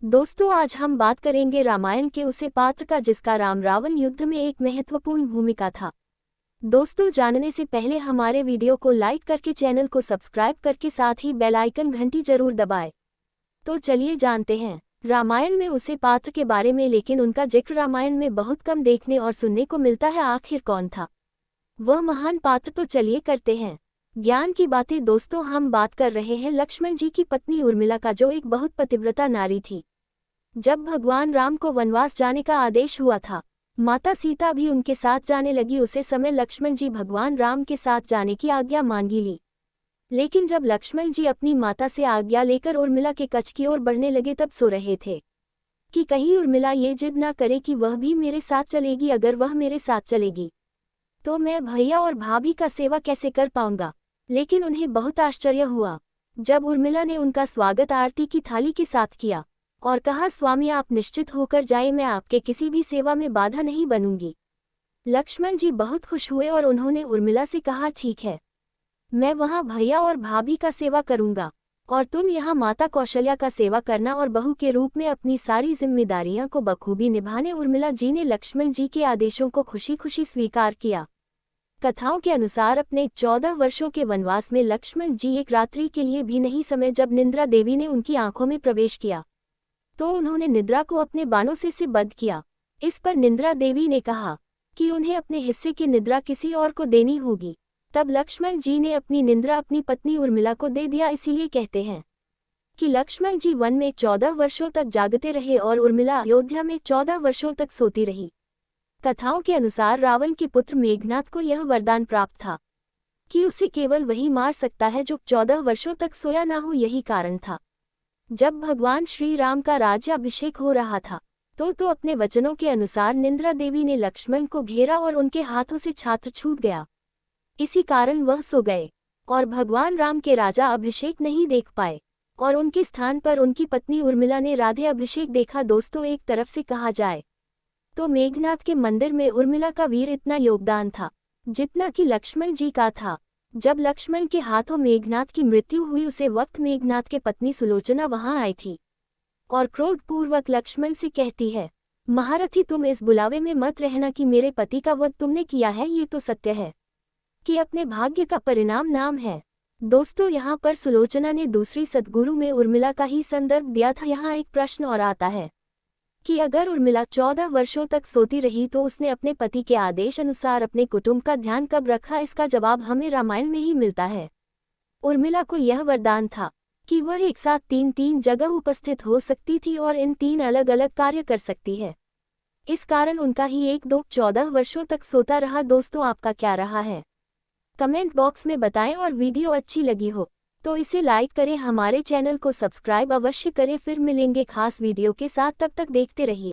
दोस्तों आज हम बात करेंगे रामायण के उसे पात्र का जिसका राम रावण युद्ध में एक महत्वपूर्ण भूमिका था। दोस्तों जानने से पहले हमारे वीडियो को लाइक करके चैनल को सब्सक्राइब करके साथ ही बेल आइकन घंटी जरूर दबाएं। तो चलिए जानते हैं रामायण में उसे पात्र के बारे में, लेकिन उनका जिक्र रामायण में बहुत कम देखने और सुनने को मिलता है। आखिर कौन था वह महान पात्र, तो चलिए करते हैं ज्ञान की बातें। दोस्तों हम बात कर रहे हैं लक्ष्मण जी की पत्नी उर्मिला का, जो एक बहुत पतिव्रता नारी थी। जब भगवान राम को वनवास जाने का आदेश हुआ था, माता सीता भी उनके साथ जाने लगी। उसे समय लक्ष्मण जी भगवान राम के साथ जाने की आज्ञा मांगी ली। लेकिन जब लक्ष्मण जी अपनी माता से आज्ञा लेकर उर्मिला के कच्छ की ओर बढ़ने लगे, तब सो रहे थे कि कहीं उर्मिला ये जिद ना करे कि वह भी मेरे साथ चलेगी। अगर वह मेरे साथ चलेगी तो मैं भैया और भाभी का सेवा कैसे कर पाऊंगा। लेकिन उन्हें बहुत आश्चर्य हुआ जब उर्मिला ने उनका स्वागत आरती की थाली के साथ किया और कहा, स्वामी आप निश्चित होकर जाए, मैं आपके किसी भी सेवा में बाधा नहीं बनूंगी। लक्ष्मण जी बहुत खुश हुए और उन्होंने उर्मिला से कहा, ठीक है, मैं वहां भैया और भाभी का सेवा करूंगा और तुम यहाँ माता कौशल्या का सेवा करना और बहू के रूप में अपनी सारी जिम्मेदारियां को बखूबी निभाने। उर्मिला जी ने लक्ष्मण जी के आदेशों को खुशी खुशी स्वीकार किया। कथाओं के अनुसार अपने 14 वर्षों के वनवास में लक्ष्मण जी एक रात्रि के लिए भी नहीं समय। जब निद्रा देवी ने उनकी आंखों में प्रवेश किया तो उन्होंने निद्रा को अपने बाणों से बद्ध किया। इस पर निद्रा देवी ने कहा कि उन्हें अपने हिस्से की निद्रा किसी और को देनी होगी। तब लक्ष्मण जी ने अपनी निद्रा अपनी पत्नी उर्मिला को दे दिया। इसीलिए कहते हैं कि लक्ष्मण जी वन में 14 वर्षों तक जागते रहे और उर्मिला अयोध्या में 14 वर्षों तक सोती रही। कथाओं के अनुसार रावण के पुत्र मेघनाद को यह वरदान प्राप्त था कि उसे केवल वही मार सकता है जो 14 वर्षों तक सोया ना हो। यही कारण था जब भगवान श्री राम का राज्याभिषेक हो रहा था तो अपने वचनों के अनुसार निद्रा देवी ने लक्ष्मण को घेरा और उनके हाथों से छात्र छूट गया। इसी कारण वह सो गए और भगवान राम के राजा अभिषेक नहीं देख पाए और उनके स्थान पर उनकी पत्नी उर्मिला ने राधे अभिषेक देखा। दोस्तों एक तरफ से कहा जाए तो मेघनाद के मंदिर में उर्मिला का वीर इतना योगदान था जितना कि लक्ष्मण जी का था। जब लक्ष्मण के हाथों मेघनाद की मृत्यु हुई, उसे वक्त मेघनाद के पत्नी सुलोचना वहां आई थी और क्रोधपूर्वक लक्ष्मण से कहती है, महारथी तुम इस बुलावे में मत रहना कि मेरे पति का वध तुमने किया है। ये तो सत्य है कि अपने भाग्य का परिणाम नाम है। दोस्तों यहाँ पर सुलोचना ने दूसरी सद्गुरु में उर्मिला का ही संदर्भ दिया था। यहाँ एक प्रश्न और आता है कि अगर उर्मिला 14 वर्षों तक सोती रही तो उसने अपने पति के आदेश अनुसार अपने कुटुंब का ध्यान कब रखा। इसका जवाब हमें रामायण में ही मिलता है। उर्मिला को यह वरदान था कि वह एक साथ तीन जगह उपस्थित हो सकती थी और इन 3 अलग अलग कार्य कर सकती है। इस कारण उनका ही एक 14 वर्षों तक सोता रहा। दोस्तों आपका क्या रहा है कमेंट बॉक्स में बताएं और वीडियो अच्छी लगी हो तो इसे लाइक करें, हमारे चैनल को सब्सक्राइब अवश्य करें। फिर मिलेंगे खास वीडियो के साथ, तब तक देखते रहिए।